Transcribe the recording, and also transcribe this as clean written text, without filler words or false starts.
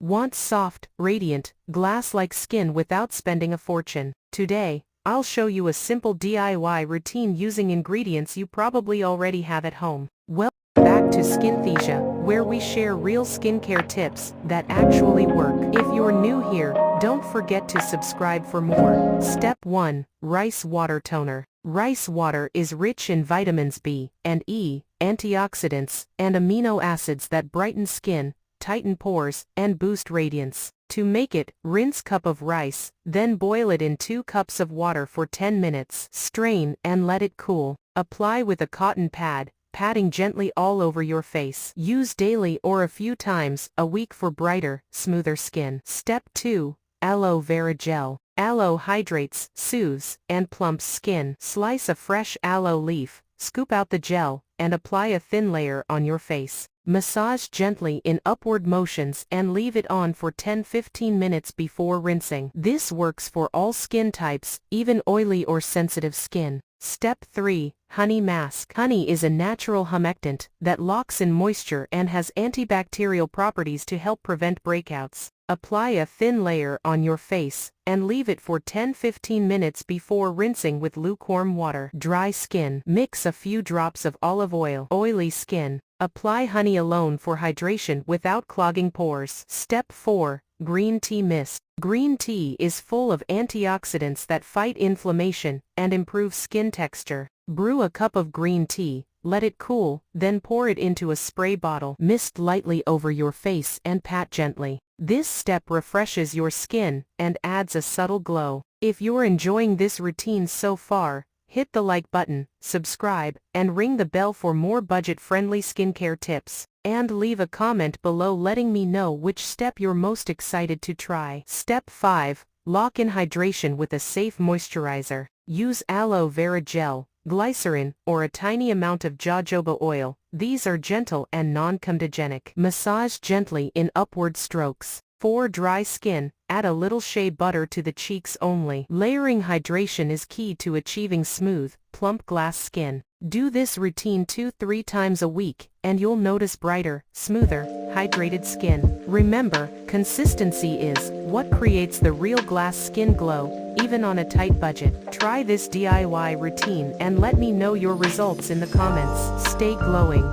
Want soft, radiant, glass-like skin without spending a fortune? Today, I'll show you a simple DIY routine using ingredients you probably already have at home. Welcome back to Skinthesia, where we share real skincare tips that actually work. If you're new here, don't forget to subscribe for more. Step 1. Rice Water Toner. Rice water is rich in vitamins B and E, antioxidants, and amino acids that brighten skin, tighten pores, and boost radiance. To make it, rinse cup of rice, then boil it in 2 cups of water for 10 minutes. Strain and let it cool. Apply with a cotton pad, patting gently all over your face. Use daily or a few times a week for brighter, smoother skin. Step 2. Aloe Vera Gel. Aloe hydrates, soothes, and plumps skin. Slice a fresh aloe leaf, scoop out the gel, and apply a thin layer on your face. Massage gently in upward motions and leave it on for 10-15 minutes before rinsing. This works for all skin types, even oily or sensitive skin. Step 3. Honey Mask. Honey is a natural humectant that locks in moisture and has antibacterial properties to help prevent breakouts. Apply a thin layer on your face, and leave it for 10-15 minutes before rinsing with lukewarm water. Dry skin. Mix a few drops of olive oil. Oily skin. Apply honey alone for hydration without clogging pores. Step 4. Green Tea Mist. Green tea is full of antioxidants that fight inflammation and improve skin texture. Brew a cup of green tea, let it cool, then pour it into a spray bottle. Mist lightly over your face and pat gently. This step refreshes your skin and adds a subtle glow. If you're enjoying this routine so far, hit the like button, subscribe, and ring the bell for more budget-friendly skincare tips. And leave a comment below letting me know which step you're most excited to try. Step 5. Lock in hydration with a safe moisturizer. Use aloe vera gel, glycerin, or a tiny amount of jojoba oil. These are gentle and non-comedogenic. Massage gently in upward strokes. For dry skin, add a little shea butter to the cheeks only. Layering hydration is key to achieving smooth, plump glass skin. Do this routine 2-3 times a week, and you'll notice brighter, smoother, hydrated skin. Remember, consistency is what creates the real glass skin glow, even on a tight budget. Try this DIY routine and let me know your results in the comments. Stay glowing.